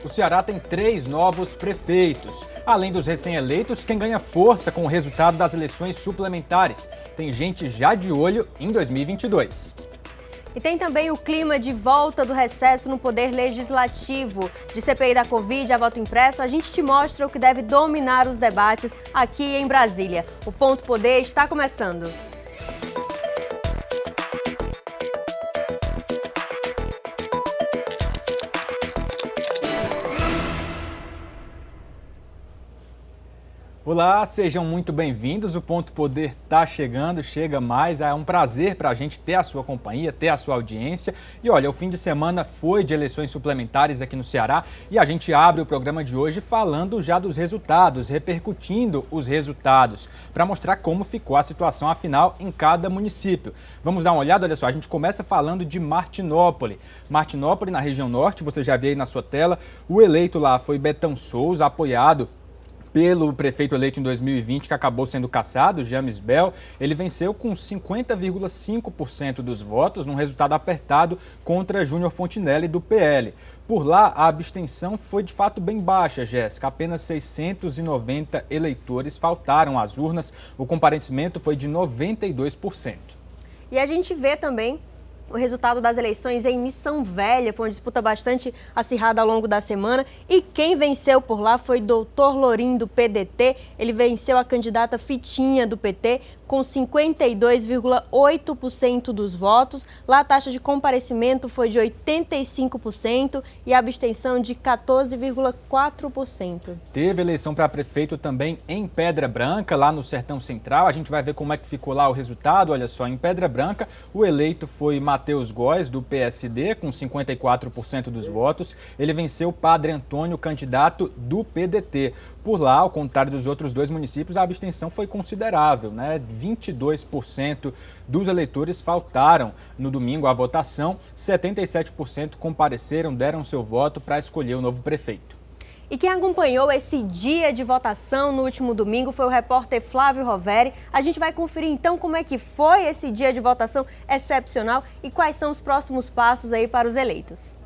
O Ceará tem 3 novos prefeitos. Além dos recém-eleitos, quem ganha força com o resultado das eleições suplementares. Tem gente já de olho em 2022. E tem também o clima de volta do recesso no Poder Legislativo. De CPI da Covid a voto impresso, a gente te mostra o que deve dominar os debates aqui em Brasília. O Ponto Poder está começando. Olá, sejam muito bem-vindos. O Ponto Poder está chegando, chega mais. É um prazer para a gente ter a sua companhia, ter a sua audiência. E olha, o fim de semana foi de eleições suplementares aqui no Ceará e a gente abre o programa de hoje falando já dos resultados, repercutindo os resultados, para mostrar como ficou a situação afinal em cada município. Vamos dar uma olhada, olha só, a gente começa falando de Martinópole. Martinópole, na região norte, você já vê aí na sua tela, o eleito lá foi Betão Souza, apoiado pelo prefeito eleito em 2020, que acabou sendo cassado, James Bell. Ele venceu com 50,5% dos votos, num resultado apertado contra Júnior Fontinelli, do PL. Por lá, a abstenção foi de fato bem baixa, Jéssica. Apenas 690 eleitores faltaram às urnas. O comparecimento foi de 92%. E a gente vê também o resultado das eleições em Missão Velha. Foi uma disputa bastante acirrada ao longo da semana. E quem venceu por lá foi Dr. Lorim, do PDT. Ele venceu a candidata Fitinha, do PT, com 52,8% dos votos. Lá a taxa de comparecimento foi de 85% e a abstenção de 14,4%. Teve eleição para prefeito também em Pedra Branca, lá no Sertão Central. A gente vai ver como é que ficou lá o resultado. Olha só, em Pedra Branca, o eleito foi Matheus Góes, do PSD, com 54% dos votos. Ele venceu o Padre Antônio, candidato do PDT. Por lá, ao contrário dos outros dois municípios, a abstenção foi considerável, né? 22% dos eleitores faltaram no domingo à votação, 77% compareceram, deram seu voto para escolher o novo prefeito. E quem acompanhou esse dia de votação no último domingo foi o repórter Flávio Roveri. A gente vai conferir então como é que foi esse dia de votação excepcional e quais são os próximos passos aí para os eleitos.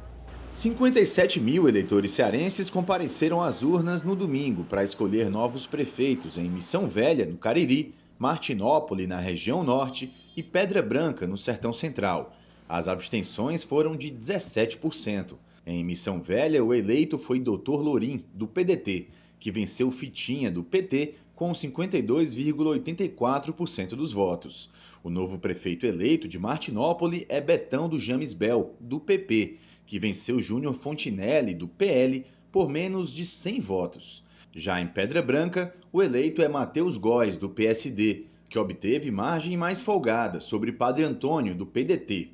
57 mil eleitores cearenses compareceram às urnas no domingo para escolher novos prefeitos em Missão Velha, no Cariri, Martinópole, na região norte, e Pedra Branca, no Sertão Central. As abstenções foram de 17%. Em Missão Velha, o eleito foi Dr. Lorim, do PDT, que venceu Fitinha, do PT, com 52,84% dos votos. O novo prefeito eleito de Martinópole é Betão do James Bell, do PP, que venceu Júnior Fontinelli, do PL, por menos de 100 votos. Já em Pedra Branca, o eleito é Matheus Góes, do PSD, que obteve margem mais folgada sobre Padre Antônio, do PDT.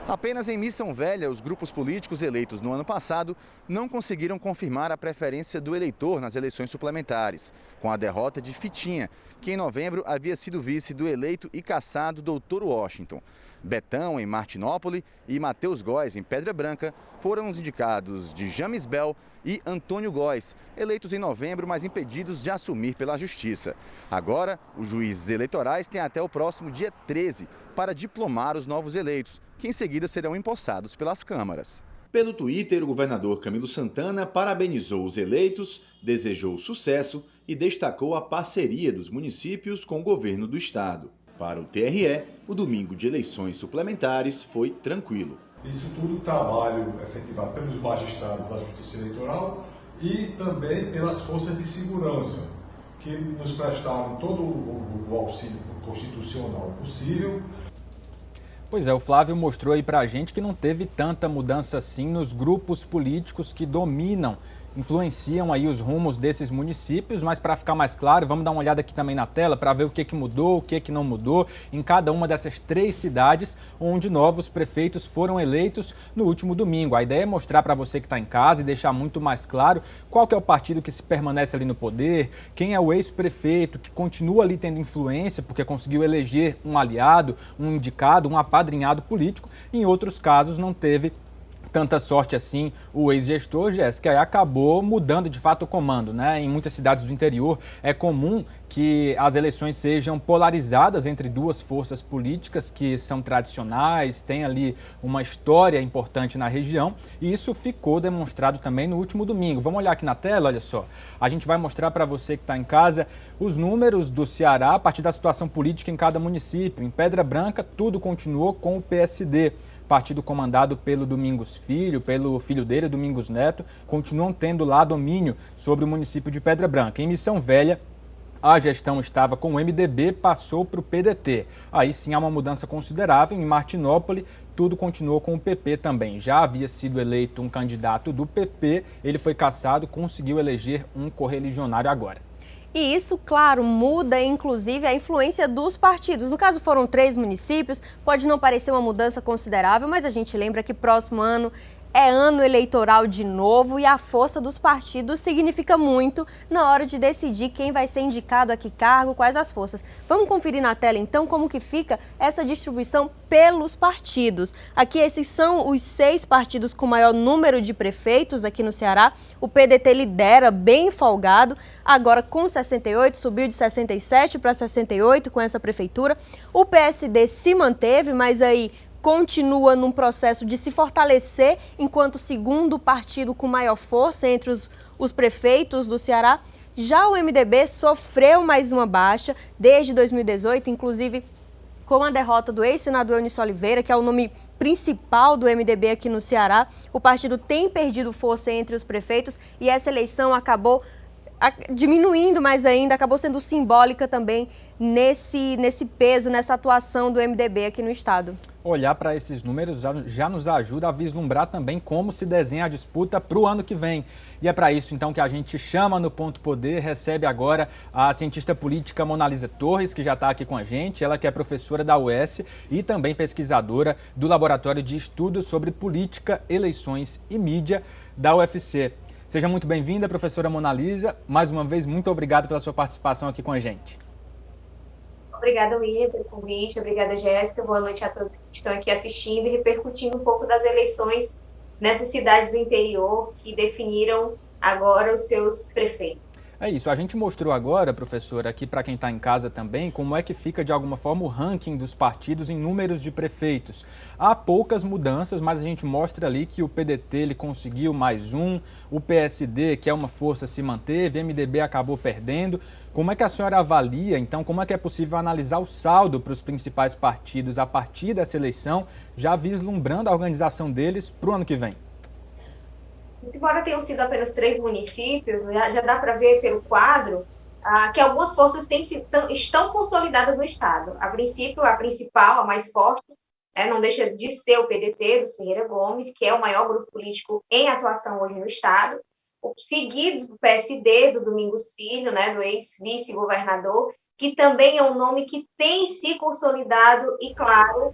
Apenas em Missão Velha, os grupos políticos eleitos no ano passado não conseguiram confirmar a preferência do eleitor nas eleições suplementares, com a derrota de Fitinha, que em novembro havia sido vice do eleito e cassado Dr. Washington. Betão, em Martinópole, e Matheus Góes, em Pedra Branca, foram os indicados de James Bell e Antônio Góes, eleitos em novembro, mas impedidos de assumir pela Justiça. Agora, os juízes eleitorais têm até o próximo dia 13 para diplomar os novos eleitos, que em seguida serão empossados pelas câmaras. Pelo Twitter, o governador Camilo Santana parabenizou os eleitos, desejou sucesso e destacou a parceria dos municípios com o governo do estado. Para o TRE, o domingo de eleições suplementares foi tranquilo. Isso tudo trabalho efetivado pelos magistrados da Justiça Eleitoral e também pelas forças de segurança, que nos prestaram todo o auxílio constitucional possível. Pois é, o Flávio mostrou aí pra gente que não teve tanta mudança assim nos grupos políticos que dominam, influenciam aí os rumos desses municípios, mas para ficar mais claro, vamos dar uma olhada aqui também na tela para ver o que mudou, o que não mudou em cada uma dessas 3 cidades onde novos prefeitos foram eleitos no último domingo. A ideia é mostrar para você que está em casa e deixar muito mais claro qual que é o partido que se permanece ali no poder, quem é o ex-prefeito que continua ali tendo influência porque conseguiu eleger um aliado, um indicado, um apadrinhado político, e em outros casos não teve tanta sorte assim o ex-gestor, Jéssica, acabou mudando de fato o comando, né? Em muitas cidades do interior é comum que as eleições sejam polarizadas entre duas forças políticas que são tradicionais, têm ali uma história importante na região, e isso ficou demonstrado também no último domingo. Vamos olhar aqui na tela, olha só. A gente vai mostrar para você que está em casa os números do Ceará a partir da situação política em cada município. Em Pedra Branca, tudo continuou com o PSD. Partido comandado pelo Domingos Filho, pelo filho dele, Domingos Neto, continuam tendo lá domínio sobre o município de Pedra Branca. Em Missão Velha, a gestão estava com o MDB, passou para o PDT. Aí sim há uma mudança considerável. Em Martinópole, tudo continuou com o PP também. Já havia sido eleito um candidato do PP, ele foi cassado, conseguiu eleger um correligionário agora. E isso, claro, muda inclusive a influência dos partidos. No caso, foram 3 municípios, pode não parecer uma mudança considerável, mas a gente lembra que próximo ano é ano eleitoral de novo e a força dos partidos significa muito na hora de decidir quem vai ser indicado a que cargo, quais as forças. Vamos conferir na tela então como que fica essa distribuição pelos partidos. Aqui esses são os 6 partidos com maior número de prefeitos aqui no Ceará. O PDT lidera bem folgado, agora com 68, subiu de 67 para 68 com essa prefeitura. O PSD se manteve, mas aí continua num processo de se fortalecer enquanto segundo partido com maior força entre os prefeitos do Ceará. Já o MDB sofreu mais uma baixa desde 2018, inclusive com a derrota do ex-senador Eunício Oliveira, que é o nome principal do MDB aqui no Ceará. O partido tem perdido força entre os prefeitos e essa eleição acabou diminuindo mais ainda, acabou sendo simbólica também nesse peso, nessa atuação do MDB aqui no estado. Olhar para esses números já nos ajuda a vislumbrar também como se desenha a disputa para o ano que vem. E é para isso, então, que a gente chama no Ponto Poder, recebe agora a cientista política Monalisa Torres, que já está aqui com a gente. Ela que é professora da UES e também pesquisadora do Laboratório de Estudos sobre Política, Eleições e Mídia da UFC. Seja muito bem-vinda, professora Monalisa. Mais uma vez, muito obrigado pela sua participação aqui com a gente. Obrigada, William, pelo convite. Obrigada, Jéssica. Boa noite a todos que estão aqui assistindo e repercutindo um pouco das eleições nessas cidades do interior que definiram agora os seus prefeitos. É isso, a gente mostrou agora, professora, aqui para quem está em casa também, como é que fica de alguma forma o ranking dos partidos em números de prefeitos. Há poucas mudanças, mas a gente mostra ali que o PDT ele conseguiu mais um, o PSD, que é uma força, se manteve, o MDB acabou perdendo. Como é que a senhora avalia, então, como é que é possível analisar o saldo para os principais partidos a partir dessa eleição, já vislumbrando a organização deles para o ano que vem? Embora tenham sido apenas 3 municípios, já dá para ver pelo quadro que algumas forças estão consolidadas no estado. A princípio, a principal, a mais forte, não deixa de ser o PDT, dos Ferreira Gomes, que é o maior grupo político em atuação hoje no estado, seguido do PSD, do Domingos Filho, do ex-vice-governador, que também é um nome que tem se consolidado e, claro,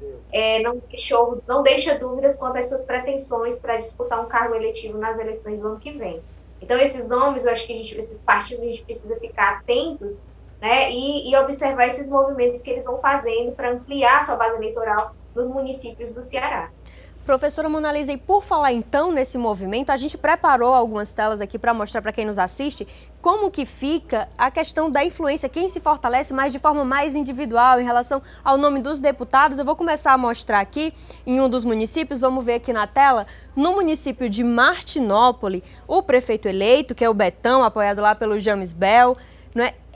não deixa dúvidas quanto às suas pretensões para disputar um cargo eletivo nas eleições do ano que vem. Então, esses nomes, eu acho que esses partidos, a gente precisa ficar atentos, e observar esses movimentos que eles vão fazendo para ampliar sua base eleitoral nos municípios do Ceará. Professora Monalisa, e por falar então nesse movimento, a gente preparou algumas telas aqui para mostrar para quem nos assiste como que fica a questão da influência, quem se fortalece mais de forma mais individual em relação ao nome dos deputados. Eu vou começar a mostrar aqui em um dos municípios, vamos ver aqui na tela, no município de Martinópole, o prefeito eleito, que é o Betão, apoiado lá pelo James Bell,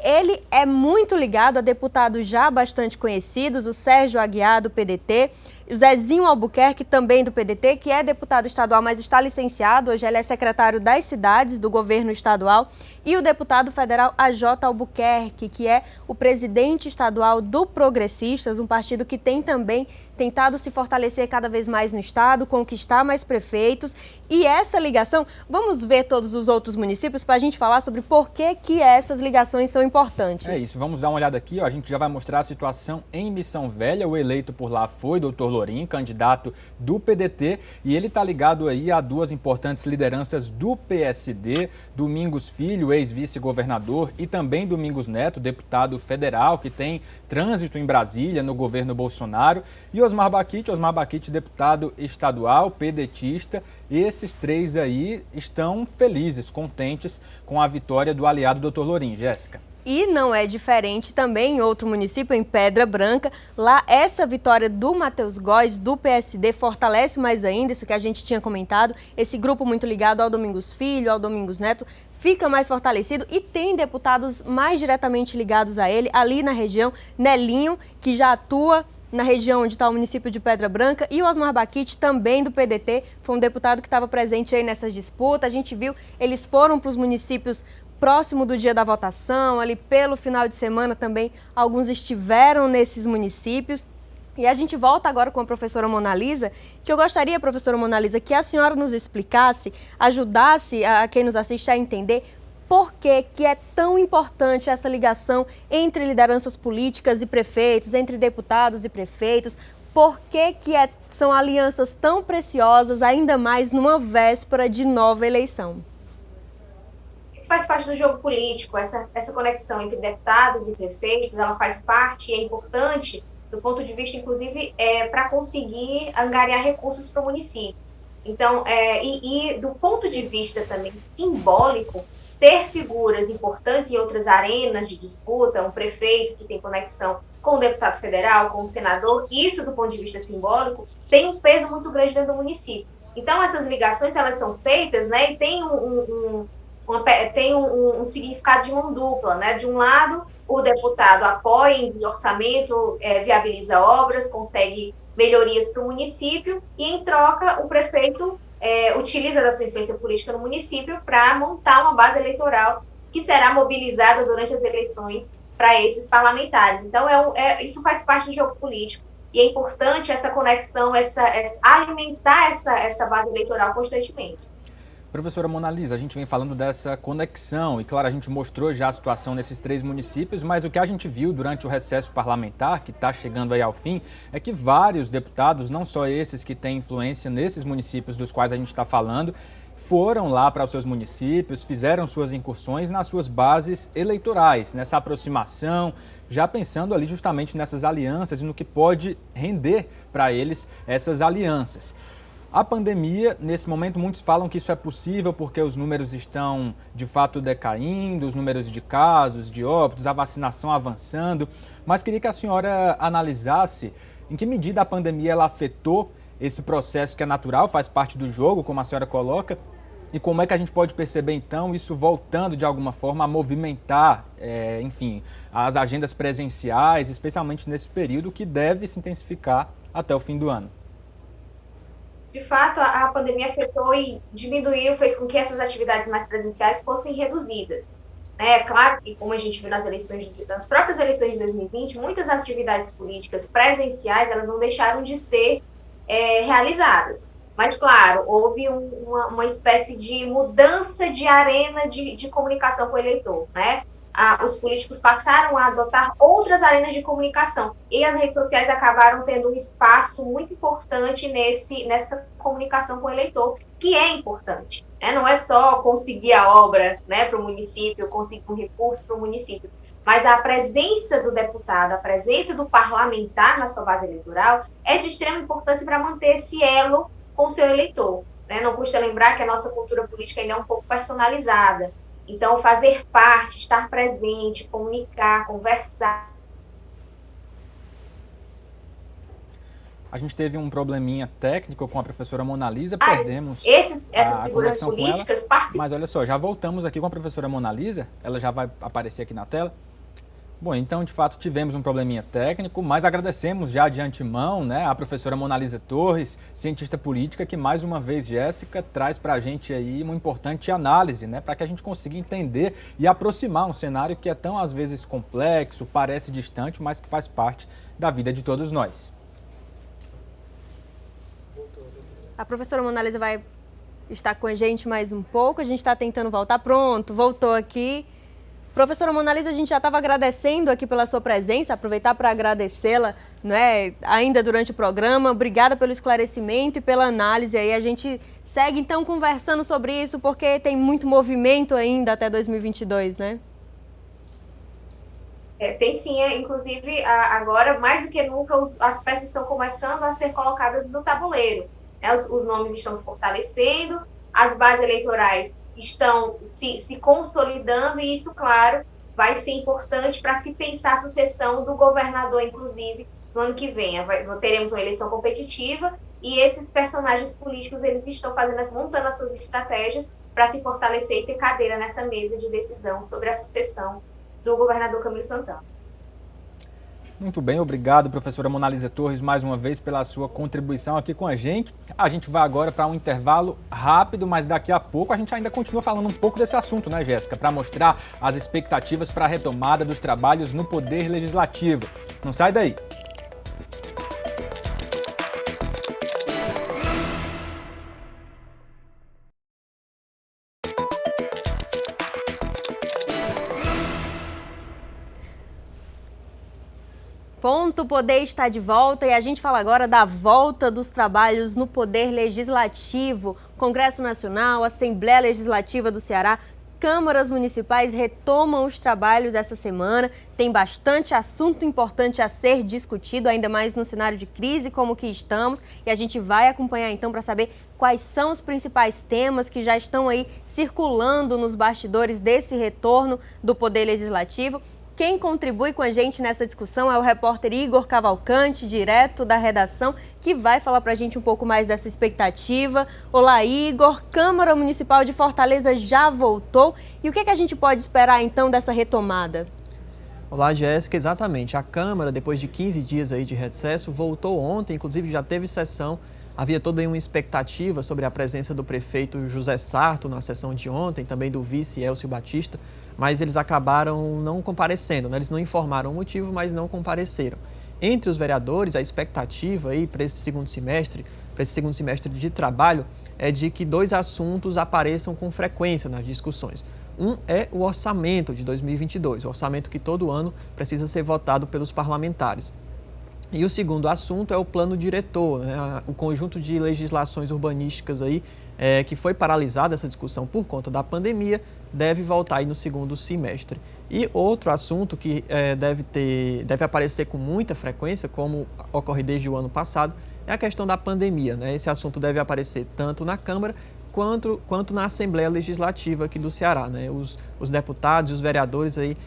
ele é muito ligado a deputados já bastante conhecidos, o Sérgio Aguiar, do PDT, o Zezinho Albuquerque, também do PDT, que é deputado estadual, mas está licenciado, hoje ele é secretário das cidades do governo estadual, e o deputado federal AJ Albuquerque, que é o presidente estadual do Progressistas, um partido que tem também tentado se fortalecer cada vez mais no estado, conquistar mais prefeitos. E essa ligação, vamos ver todos os outros municípios para a gente falar sobre por que essas ligações são importantes. É isso, vamos dar uma olhada aqui, a gente já vai mostrar a situação em Missão Velha. O eleito por lá foi Dr. Lorim, candidato do PDT, e ele está ligado aí a duas importantes lideranças do PSD, Domingos Filho, ex-vice-governador, e também Domingos Neto, deputado federal, que tem trânsito em Brasília, no governo Bolsonaro, e Osmar Bacchit, deputado estadual, pedetista. Esses três aí estão felizes, contentes com a vitória do aliado Dr. Lorim. Jéssica. E não é diferente também em outro município, em Pedra Branca. Lá, essa vitória do Matheus Góes, do PSD, fortalece mais ainda isso que a gente tinha comentado. Esse grupo muito ligado ao Domingos Filho, ao Domingos Neto, fica mais fortalecido e tem deputados mais diretamente ligados a ele, ali na região. Nelinho, que já atua na região onde está o município de Pedra Branca, e o Osmar Bacchit, também do PDT, foi um deputado que estava presente aí nessas disputas. A gente viu, eles foram para os municípios próximo do dia da votação, ali pelo final de semana também, alguns estiveram nesses municípios. E a gente volta agora com a professora Mona Lisa, que eu gostaria, professora Mona Lisa, que a senhora nos explicasse, ajudasse a quem nos assiste a entender por que é tão importante essa ligação entre lideranças políticas e prefeitos, entre deputados e prefeitos, por que são alianças tão preciosas, ainda mais numa véspera de nova eleição. Isso faz parte do jogo político, essa conexão entre deputados e prefeitos, ela faz parte e é importante do ponto de vista, inclusive, para conseguir angariar recursos para o município. Então, e do ponto de vista também simbólico, ter figuras importantes em outras arenas de disputa, um prefeito que tem conexão com o deputado federal, com o senador, isso do ponto de vista simbólico tem um peso muito grande dentro do município. Então, essas ligações, elas são feitas, né, e tem um significado de mão dupla, né? De um lado, o deputado apoia em orçamento, viabiliza obras, consegue melhorias para o município, e em troca o prefeito utiliza da sua influência política no município para montar uma base eleitoral que será mobilizada durante as eleições para esses parlamentares. Então, isso faz parte do jogo político, e é importante essa conexão, alimentar essa base eleitoral constantemente. Professora Mona Lisa, a gente vem falando dessa conexão e, claro, a gente mostrou já a situação nesses três municípios, mas o que a gente viu durante o recesso parlamentar, que está chegando aí ao fim, é que vários deputados, não só esses que têm influência nesses municípios dos quais a gente está falando, foram lá para os seus municípios, fizeram suas incursões nas suas bases eleitorais, nessa aproximação, já pensando ali justamente nessas alianças e no que pode render para eles essas alianças. A pandemia, nesse momento, muitos falam que isso é possível porque os números estão, de fato, decaindo, os números de casos, de óbitos, a vacinação avançando. Mas queria que a senhora analisasse em que medida a pandemia ela afetou esse processo que é natural, faz parte do jogo, como a senhora coloca, e como é que a gente pode perceber, então, isso voltando, de alguma forma, a movimentar, enfim, as agendas presenciais, especialmente nesse período que deve se intensificar até o fim do ano. De fato, a pandemia afetou e diminuiu, fez com que essas atividades mais presenciais fossem reduzidas. É claro que, como a gente viu nas próprias eleições de 2020, muitas atividades políticas presenciais, elas não deixaram de ser realizadas. Mas, claro, houve uma espécie de mudança de arena de comunicação com o eleitor, né? Os políticos passaram a adotar outras arenas de comunicação, e as redes sociais acabaram tendo um espaço muito importante nessa comunicação com o eleitor, que é importante, né? Não é só conseguir a obra, né, para o município, conseguir um recurso para o município, mas a presença do deputado, a presença do parlamentar na sua base eleitoral é de extrema importância para manter esse elo com o seu eleitor, né? Não custa lembrar que a nossa cultura política ainda é um pouco personalizada. Então, fazer parte, estar presente, comunicar, conversar. A gente teve um probleminha técnico com a professora Mona Lisa, perdemos essas figuras políticas participam. Mas olha só, já voltamos aqui com a professora Mona Lisa, ela já vai aparecer aqui na tela. Bom, então, de fato, tivemos um probleminha técnico, mas agradecemos já de antemão, né, a professora Mona Lisa Torres, cientista política, que mais uma vez, Jéssica, traz para a gente aí uma importante análise, né, para que a gente consiga entender e aproximar um cenário que é tão, às vezes, complexo, parece distante, mas que faz parte da vida de todos nós. A professora Mona Lisa vai estar com a gente mais um pouco, a gente está tentando voltar. Pronto, voltou aqui. Professora Mona Lisa, a gente já estava agradecendo aqui pela sua presença, aproveitar para agradecê-la, né, ainda durante o programa. Obrigada pelo esclarecimento e pela análise aí. A gente segue então conversando sobre isso, porque tem muito movimento ainda até 2022, né? Tem sim, inclusive agora, mais do que nunca, as peças estão começando a ser colocadas no tabuleiro, né? Os nomes estão se fortalecendo, as bases eleitorais estão se consolidando, e isso, claro, vai ser importante para se pensar a sucessão do governador, inclusive, no ano que vem. Teremos uma eleição competitiva e esses personagens políticos, eles estão montando as suas estratégias para se fortalecer e ter cadeira nessa mesa de decisão sobre a sucessão do governador Camilo Santana. Muito bem, obrigado, professora Mona Lisa Torres, mais uma vez pela sua contribuição aqui com a gente. A gente vai agora para um intervalo rápido, mas daqui a pouco a gente ainda continua falando um pouco desse assunto, né, Jéssica? Para mostrar as expectativas para a retomada dos trabalhos no Poder Legislativo. Não sai daí! Ponto Poder está de volta e a gente fala agora da volta dos trabalhos no Poder Legislativo. Congresso Nacional, Assembleia Legislativa do Ceará, câmaras municipais retomam os trabalhos essa semana. Tem bastante assunto importante a ser discutido, ainda mais no cenário de crise como que estamos. E a gente vai acompanhar então para saber quais são os principais temas que já estão aí circulando nos bastidores desse retorno do Poder Legislativo. Quem contribui com a gente nessa discussão é o repórter Igor Cavalcante, direto da redação, que vai falar para a gente um pouco mais dessa expectativa. Olá, Igor. Câmara Municipal de Fortaleza já voltou. E o que a gente pode esperar, então, dessa retomada? Olá, Jéssica. Exatamente. A Câmara, depois de 15 dias aí de recesso, voltou ontem, inclusive já teve sessão. Havia toda uma expectativa sobre a presença do prefeito José Sarto na sessão de ontem, também do vice Elcio Batista, mas eles acabaram não comparecendo, né? Eles não informaram o motivo, mas não compareceram. Entre os vereadores, a expectativa aí para esse segundo semestre de trabalho, é de que 2 assuntos apareçam com frequência nas discussões. Um é o orçamento de 2022, o orçamento que todo ano precisa ser votado pelos parlamentares. E o segundo assunto é o plano diretor, né? O conjunto de legislações urbanísticas aí, que foi paralisada essa discussão por conta da pandemia, deve voltar aí no segundo semestre. E outro assunto que deve aparecer com muita frequência, como ocorre desde o ano passado, é a questão da pandemia, né? Esse assunto deve aparecer tanto na Câmara quanto na Assembleia Legislativa aqui do Ceará, né? Os deputados e os vereadores aí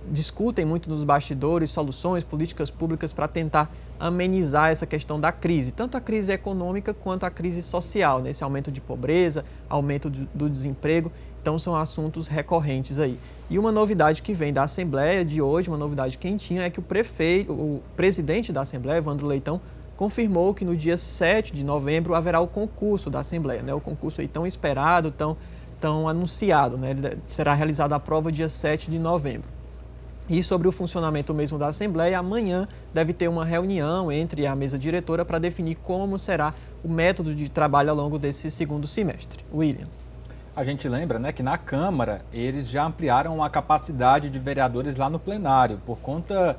discutem muito nos bastidores soluções, políticas públicas para tentar amenizar essa questão da crise, tanto a crise econômica quanto a crise social, né? Esse aumento de pobreza, aumento do desemprego, então são assuntos recorrentes aí. E uma novidade que vem da Assembleia de hoje, uma novidade quentinha, é que o presidente da Assembleia, Evandro Leitão, confirmou que no dia 7 de novembro haverá o concurso da Assembleia, né? O concurso aí tão esperado, tão anunciado, né? Ele será realizada a prova dia 7 de novembro. E sobre o funcionamento mesmo da Assembleia, amanhã deve ter uma reunião entre a mesa diretora para definir como será o método de trabalho ao longo desse segundo semestre. William. A gente lembra, né, que na Câmara eles já ampliaram a capacidade de vereadores lá no plenário, por conta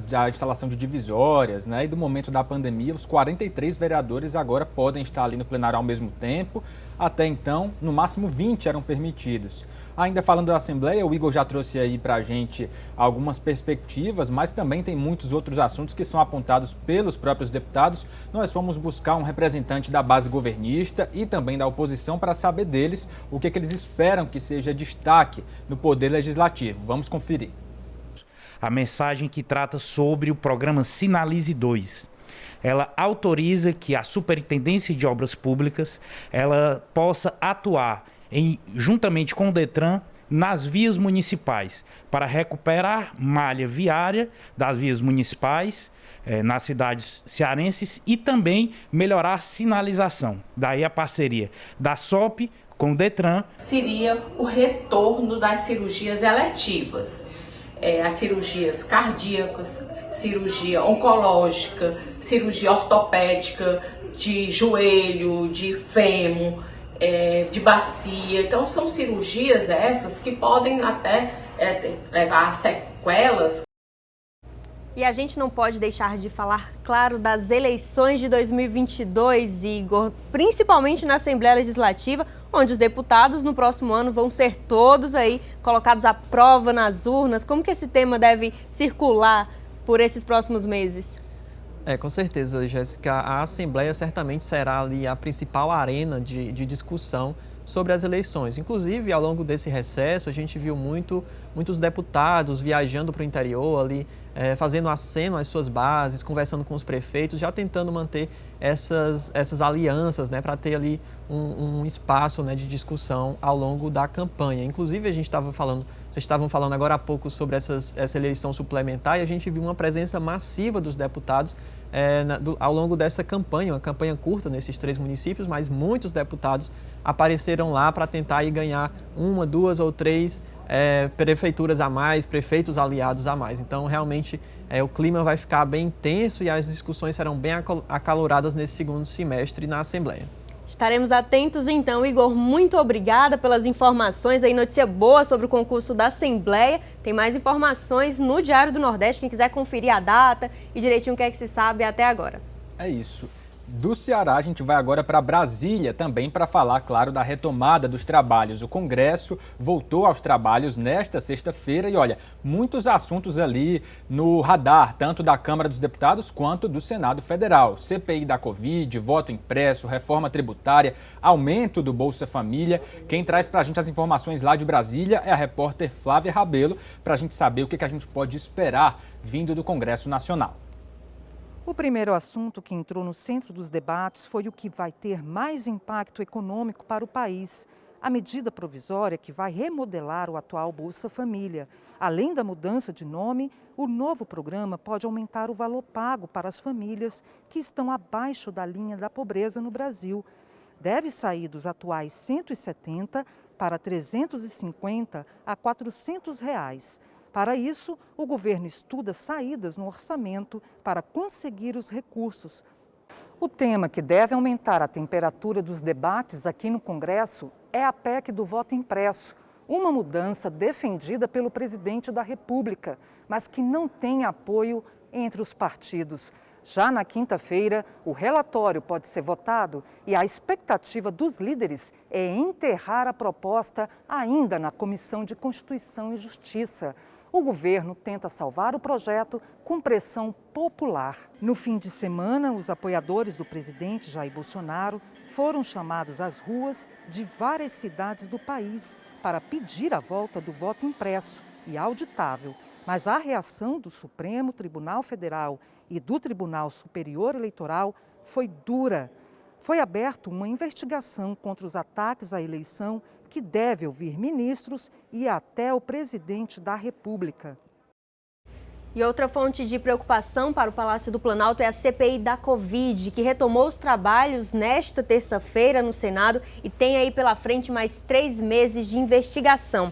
da instalação de divisórias, né, e do momento da pandemia, os 43 vereadores agora podem estar ali no plenário ao mesmo tempo. Até então, no máximo 20 eram permitidos. Ainda falando da Assembleia, o Igor já trouxe aí para a gente algumas perspectivas, mas também tem muitos outros assuntos que são apontados pelos próprios deputados. Nós fomos buscar um representante da base governista e também da oposição para saber deles o que eles esperam que seja destaque no Poder Legislativo. Vamos conferir. A mensagem que trata sobre o programa Sinalize 2. Ela autoriza que a Superintendência de Obras Públicas ela possa atuar juntamente com o Detran nas vias municipais para recuperar malha viária das vias municipais nas cidades cearenses e também melhorar a sinalização. Daí a parceria da SOP com o Detran. Seria o retorno das cirurgias eletivas. As cirurgias cardíacas, cirurgia oncológica, cirurgia ortopédica, de joelho, de fêmur, de bacia. Então, são cirurgias essas que podem até levar a sequelas. E a gente não pode deixar de falar, claro, das eleições de 2022, Igor, principalmente na Assembleia Legislativa, onde os deputados no próximo ano vão ser todos aí colocados à prova nas urnas. Como que esse tema deve circular por esses próximos meses? Com certeza, Jéssica. A Assembleia certamente será ali a principal arena de discussão sobre as eleições. Inclusive, ao longo desse recesso, a gente viu muitos deputados viajando para o interior ali, fazendo aceno às suas bases, conversando com os prefeitos, já tentando manter essas alianças, né, para ter ali um espaço, né, de discussão ao longo da campanha. Inclusive, vocês estavam falando agora há pouco sobre essa eleição suplementar e a gente viu uma presença massiva dos deputados ao longo dessa campanha, uma campanha curta nesses 3 municípios, mas muitos deputados apareceram lá para tentar aí ganhar 1, 2 ou 3 prefeituras a mais, prefeitos aliados a mais. Então, realmente, o clima vai ficar bem intenso e as discussões serão bem acaloradas nesse segundo semestre na Assembleia. Estaremos atentos então, Igor. Muito obrigada pelas informações. Aí, notícia boa sobre o concurso da Assembleia. Tem mais informações no Diário do Nordeste. Quem quiser conferir a data e direitinho o que é que se sabe até agora. É isso. Do Ceará, a gente vai agora para Brasília também para falar, claro, da retomada dos trabalhos. O Congresso voltou aos trabalhos nesta sexta-feira e, olha, muitos assuntos ali no radar, tanto da Câmara dos Deputados quanto do Senado Federal. CPI da Covid, voto impresso, reforma tributária, aumento do Bolsa Família. Quem traz para a gente as informações lá de Brasília é a repórter Flávia Rabelo, para a gente saber o que a gente pode esperar vindo do Congresso Nacional. O primeiro assunto que entrou no centro dos debates foi o que vai ter mais impacto econômico para o país. A medida provisória que vai remodelar o atual Bolsa Família. Além da mudança de nome, o novo programa pode aumentar o valor pago para as famílias que estão abaixo da linha da pobreza no Brasil. Deve sair dos atuais R$ 170 para R$ 350 a R$ 400 reais. Para isso, o governo estuda saídas no orçamento para conseguir os recursos. O tema que deve aumentar a temperatura dos debates aqui no Congresso é a PEC do voto impresso, uma mudança defendida pelo presidente da República, mas que não tem apoio entre os partidos. Já na quinta-feira, o relatório pode ser votado e a expectativa dos líderes é enterrar a proposta ainda na Comissão de Constituição e Justiça. O governo tenta salvar o projeto com pressão popular. No fim de semana, os apoiadores do presidente Jair Bolsonaro foram chamados às ruas de várias cidades do país para pedir a volta do voto impresso e auditável. Mas a reação do Supremo Tribunal Federal e do Tribunal Superior Eleitoral foi dura. Foi aberta uma investigação contra os ataques à eleição que deve ouvir ministros e até o presidente da República. E outra fonte de preocupação para o Palácio do Planalto é a CPI da Covid, que retomou os trabalhos nesta terça-feira no Senado e tem aí pela frente mais 3 meses de investigação.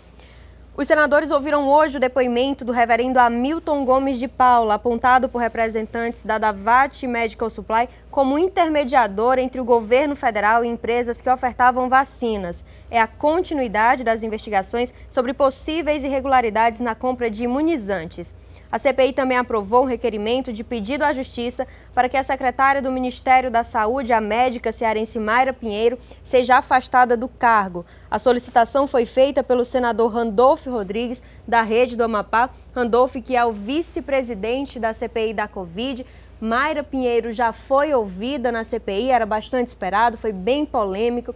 Os senadores ouviram hoje o depoimento do reverendo Hamilton Gomes de Paula, apontado por representantes da Davat Medical Supply como intermediador entre o governo federal e empresas que ofertavam vacinas. É a continuidade das investigações sobre possíveis irregularidades na compra de imunizantes. A CPI também aprovou um requerimento de pedido à Justiça para que a secretária do Ministério da Saúde, a médica cearense Mayra Pinheiro, seja afastada do cargo. A solicitação foi feita pelo senador Randolfo Rodrigues, da Rede do Amapá. Randolfo, que é o vice-presidente da CPI da Covid. Mayra Pinheiro já foi ouvida na CPI, era bastante esperado, foi bem polêmico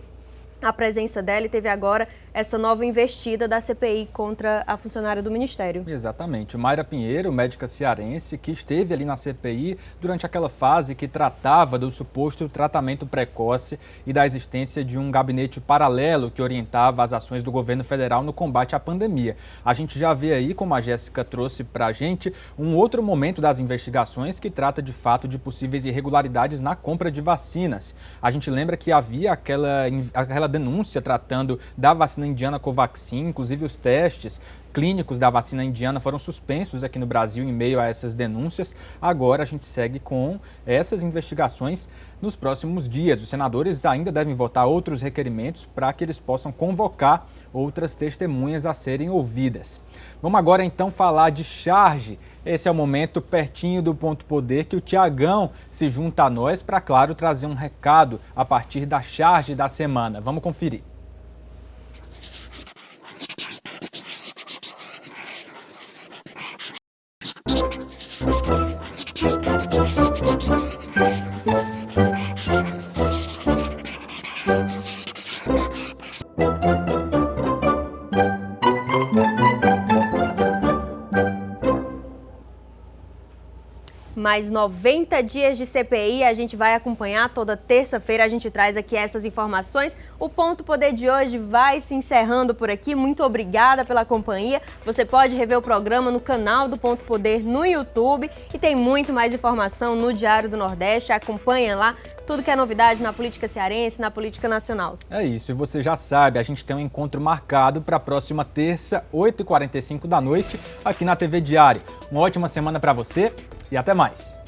a presença dela e teve agora essa nova investida da CPI contra a funcionária do Ministério. Exatamente. Mayra Pinheiro, médica cearense, que esteve ali na CPI durante aquela fase que tratava do suposto tratamento precoce e da existência de um gabinete paralelo que orientava as ações do governo federal no combate à pandemia. A gente já vê aí, como a Jéssica trouxe para a gente, um outro momento das investigações que trata de fato de possíveis irregularidades na compra de vacinas. A gente lembra que havia aquela denúncia tratando da vacina indiana Covaxin, inclusive os testes clínicos da vacina indiana foram suspensos aqui no Brasil em meio a essas denúncias. Agora a gente segue com essas investigações nos próximos dias. Os senadores ainda devem votar outros requerimentos para que eles possam convocar outras testemunhas a serem ouvidas. Vamos agora então falar de charge. Esse é o momento pertinho do Ponto Poder que o Tiagão se junta a nós para, claro, trazer um recado a partir da charge da semana. Vamos conferir. Mais 90 dias de CPI, a gente vai acompanhar toda terça-feira, a gente traz aqui essas informações. O Ponto Poder de hoje vai se encerrando por aqui. Muito obrigada pela companhia. Você pode rever o programa no canal do Ponto Poder no YouTube e tem muito mais informação no Diário do Nordeste. Acompanha lá tudo que é novidade na política cearense, na política nacional. É isso, e você já sabe, a gente tem um encontro marcado para a próxima terça, 8h45 da noite, aqui na TV Diário. Uma ótima semana para você e até mais.